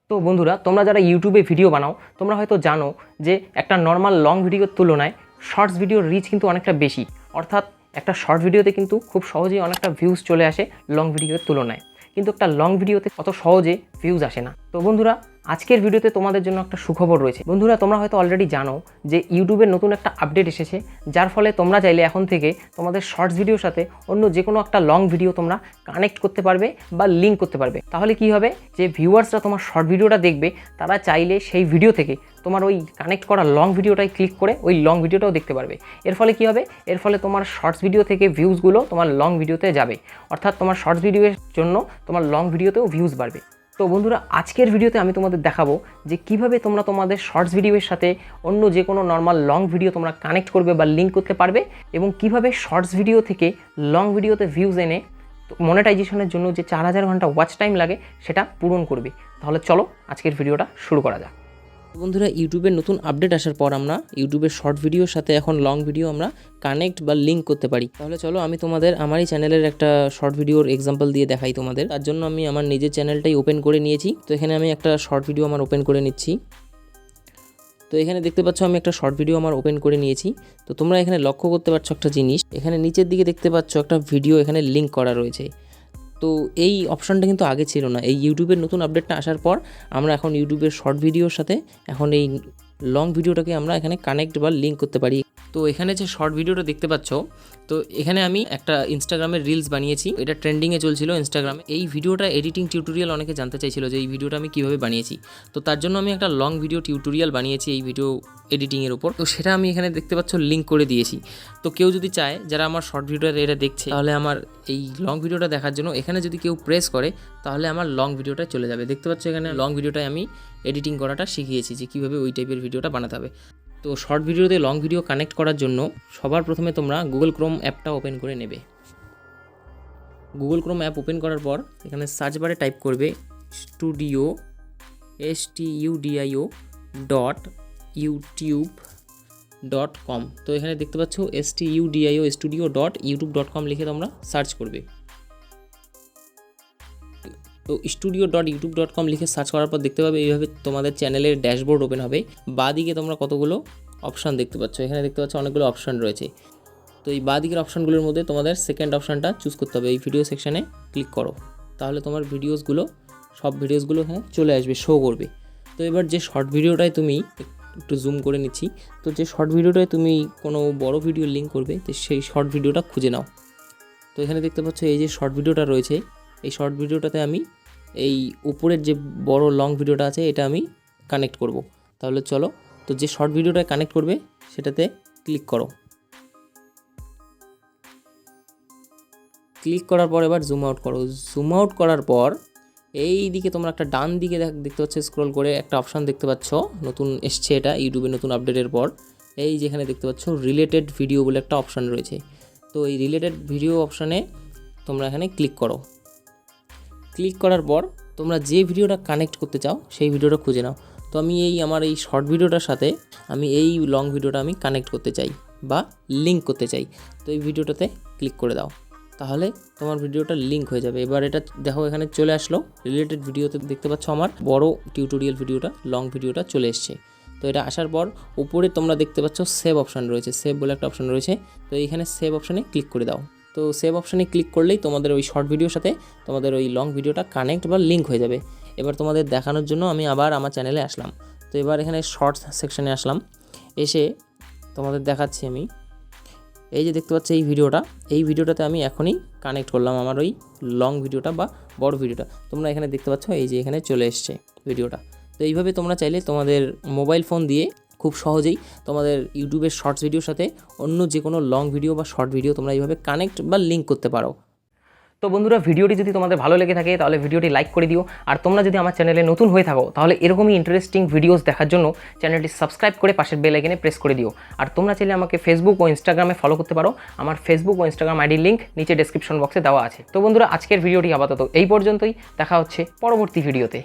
তো বন্ধুরা, তোমরা যারা ইউটিউবে ভিডিও বানাও তোমরা হয়তো জানো যে একটা নর্মাল লং ভিডিওর তুলনায় শর্টস ভিডিওর রিচ কিন্তু অনেকটা বেশি। অর্থাৎ একটা শর্ট ভিডিওতে কিন্তু খুব সহজেই অনেকটা ভিউজ চলে আসে লং ভিডিওর তুলনায়, কিন্তু একটা লং ভিডিওতে অত সহজে ভিউজ আসে না। তো বন্ধুরা, আজকের ভিডিওতে তোমাদের জন্য একটা সুখবর রয়েছে। বন্ধুরা, তোমরা হয়তো অলরেডি জানো যে ইউটিউবের নতুন একটা আপডেট এসেছে, যার ফলে তোমরা চাইলে এখন থেকে তোমাদের শর্টস ভিডিওর সাথে অন্য যে কোনো একটা লং ভিডিও তোমরা কানেক্ট করতে পারবে বা লিঙ্ক করতে পারবে। তাহলে কি হবে, যে ভিউয়ার্সরা তোমার শর্ট ভিডিওটা দেখবে তারা চাইলে সেই ভিডিও থেকে তোমার ওই কানেক্ট করা লং ভিডিওটাই ক্লিক করে ওই লং ভিডিওটাও দেখতে পারবে। এর ফলে কি হবে, এর ফলে তোমার শর্টস ভিডিও থেকে ভিউজগুলো তোমার লং ভিডিওতে যাবে, অর্থাৎ তোমার শর্টস ভিডিওর জন্য তোমার লং ভিডিওতেও ভিউজ বাড়বে। তো বন্ধুরা, আজকের ভিডিওতে আমি তোমাদের দেখাবো যে কিভাবে তোমরা তোমাদের শর্টস ভিডিওর সাথে অন্য যে কোনো নর্মাল লং ভিডিও তোমরা কানেক্ট করবে বা লিঙ্ক করতে পারবে, এবং কিভাবে শর্টস ভিডিও থেকে লং ভিডিওতে ভিউজ এনে মনেটাইজেশনের জন্য যে 4000 ঘন্টা ওয়াচ টাইম লাগে সেটা পূরণ করবে। তাহলে চলো আজকের ভিডিওটা শুরু করা যাক। বন্ধুরা, ইউটিউবের নতুন আপডেট আসার পর আমরা ইউটিউবের শর্ট ভিডিওর সাথে এখন লং ভিডিও আমরা কানেক্ট বা লিঙ্ক করতে পারি। তাহলে চলো আমি তোমাদের আমারই চ্যানেলের একটা শর্ট ভিডিওর এক্সাম্পল দিয়ে দেখাই তোমাদের। তার জন্য আমি আমার নিজের চ্যানেলটাই ওপেন করে নিয়েছি। তো এখানে আমি একটা শর্ট ভিডিও আমার ওপেন করে নিচ্ছি। তো এখানে দেখতে পাচ্ছ আমি একটা শর্ট ভিডিও আমার ওপেন করে নিয়েছি। তো তোমরা এখানে লক্ষ্য করতে পারছো একটা জিনিস, এখানে নিচের দিকে দেখতে পাচ্ছ একটা ভিডিও এখানে লিঙ্ক করা রয়েছে। তো এই অপশানটা কিন্তু আগে ছিল না। এই ইউটিউবের নতুন আপডেটটা আসার পর আমরা এখন ইউটিউবের শর্ট ভিডিওর সাথে এখন এই লং ভিডিওটাকে আমরা এখানে কানেক্ট বা লিঙ্ক করতে পারি। তো এখানে যে শর্ট ভিডিওটা দেখতে পাচ্ছ, তো এখানে আমি একটা ইনস্টাগ্রামের রিলস বানিয়েছি, এটা ট্রেন্ডিংয়ে চলছিল ইনস্টাগ্রামে। এই ভিডিওটা এডিটিং টিউটোরিয়াল অনেকে জানতে চাইছিল যে এই ভিডিওটা আমি কীভাবে বানিয়েছি। তো তার জন্য আমি একটা লং ভিডিও টিউটোরিয়াল বানিয়েছি এই ভিডিও এডিটিংয়ের উপর। তো সেটা আমি এখানে দেখতে পাচ্ছ লিঙ্ক করে দিয়েছি। তো কেউ যদি চায়, যারা আমার শর্ট ভিডিওটা এটা দেখছে, তাহলে আমার এই লং ভিডিওটা দেখার জন্য এখানে যদি কেউ প্রেস করে তাহলে আমার লং ভিডিওটা চলে যাবে। দেখতে পাচ্ছ এখানে লং ভিডিওটায় আমি এডিটিং করাটা শিখিয়েছি যে কীভাবে ওই টাইপের ভিডিওটা বানাতে হবে। তো শর্ট ভিডিওতে লং ভিডিও কানেক্ট করার জন্য সবার প্রথমে তোমরা গুগল ক্রোম অ্যাপটা ওপেন করে নেবে। গুগল ক্রোম অ্যাপ ওপেন করার পর এখানে সার্চ বারে টাইপ করবে studio.youtube.com। তো এখানে দেখতে পাচ্ছ studio.youtube.com লিখে তোমরা সার্চ করবে। তো studio.youtube.com লিখে সার্চ করার পর দেখতে পাবে এইভাবে তোমাদের চ্যানেলের ড্যাশবোর্ড ওপেন হবে। বাঁদিকে তোমরা কতগুলো অপশান দেখতে পাচ্ছ, এখানে দেখতে পাচ্ছ অনেকগুলো অপশান রয়েছে। তো এই বাঁদিকের অপশানগুলোর মধ্যে তোমাদের সেকেন্ড অপশানটা চুজ করতে হবে। এই ভিডিও সেকশানে ক্লিক করো, তাহলে তোমার সব ভিডিওসগুলো এখানে চলে আসবে, শো করবে। তো এবার যে শর্ট ভিডিওটায় তুমি একটু জুম করে নিচ্ছি, তো যে শর্ট ভিডিওটায় তুমি কোনো বড় ভিডিও লিঙ্ক করবে, তো সেই শর্ট ভিডিওটা খুঁজে নাও। তো এখানে দেখতে পাচ্ছ এই যে শর্ট ভিডিওটা রয়েছে, এই শর্ট ভিডিওটাতে আমি এই উপরের যে বড় লং ভিডিওটা আছে এটা আমি কানেক্ট করব। তাহলে চলো, তো যে শর্ট ভিডিওটা কানেক্ট করবে সেটাতে ক্লিক করো। ক্লিক করার পর এবার জুম আউট করো। জুম আউট করার পর এই দিকে তোমরা একটা ডান দিকে দেখতে পাচ্ছ, স্ক্রল করে একটা অপশান দেখতে পাচ্ছ নতুন এসছে, এটা ইউটিউবের নতুন আপডেটের পর। এই যেখানে দেখতে পাচ্ছ রিলেটেড ভিডিও বলে একটা অপশান রয়েছে। তো এই রিলেটেড ভিডিও অপশানে তোমরা এখানে ক্লিক করো। ক্লিক করার পর তোমরা যে ভিডিওটা কানেক্ট করতে চাও সেই ভিডিওটা খুঁজে নাও। তো আমি আমার এই শর্ট ভিডিওটার সাথে আমি এই লং ভিডিওটা আমি কানেক্ট করতে চাই বা লিঙ্ক করতে চাই। তো এই ভিডিওটাতে ক্লিক করে দাও, তাহলে তোমার ভিডিওটা লিঙ্ক হয়ে যাবে। এবার এটা দেখো এখানে চলে আসলো রিলেটেড ভিডিওতে, দেখতে পাচ্ছ আমার বড় টিউটোরিয়াল ভিডিওটা, লং ভিডিওটা চলে এসছে। তো এটা আসার পর উপরে তোমরা দেখতে পাচ্ছ সেভ অপশান রয়েছে, সেভ বলে একটা অপশান রয়েছে। তো এইখানে সেভ অপশানে ক্লিক করে দাও। তো সেভ অপশানে ক্লিক করলেই তোমাদের ওই শর্ট ভিডিওর সাথে তোমাদের ওই লং ভিডিওটা কানেক্ট বা লিঙ্ক হয়ে যাবে। এবার তোমাদের দেখানোর জন্য আমি আবার আমার চ্যানেলে আসলাম। তো এবার এখানে শর্টস সেকশানে আসলাম, এসে তোমাদের দেখাচ্ছি আমি এই যে দেখতে পাচ্ছ এই ভিডিওটাতে আমি এখনই কানেক্ট করলাম আমার ওই লং ভিডিওটা বা বড় ভিডিওটা। তোমরা এখানে দেখতে পাচ্ছ এই যে এখানে চলে এসছে ভিডিওটা। তো এইভাবে তোমরা চাইলে তোমাদের মোবাইল ফোন দিয়ে খুব সহজেই তোমাদের ইউটিউবের শর্টস ভিডিওর সাথে অন্য যে কোনো লং ভিডিও বা শর্ট ভিডিও তোমরা এইভাবে কানেক্ট বা লিঙ্ক করতে পারো। তো বন্ধুরা, ভিডিওটি যদি তোমাদের ভালো লেগে থাকে তাহলে ভিডিওটি লাইক করে দিও। আর তোমরা যদি আমার চ্যানেলে নতুন হয়ে থাকো তাহলে এরকমই ইন্টারেস্টিং ভিডিওস দেখার জন্য চ্যানেলটি সাবস্ক্রাইব করে পাশের বেল আইকনে প্রেস করে দিও। আর তোমরা চাইলে আমাকে ফেসবুক ও ইনস্টাগ্রামে ফলো করতে পারো। আমার ফেসবুক ও ইনস্টাগ্রাম আইডির লিঙ্ক নিচে ডেসক্রিপশন বক্সে দেওয়া আছে। তো বন্ধুরা, আজকের ভিডিওটি আপাতত এই পর্যন্তই। দেখা হচ্ছে পরবর্তী ভিডিওতে।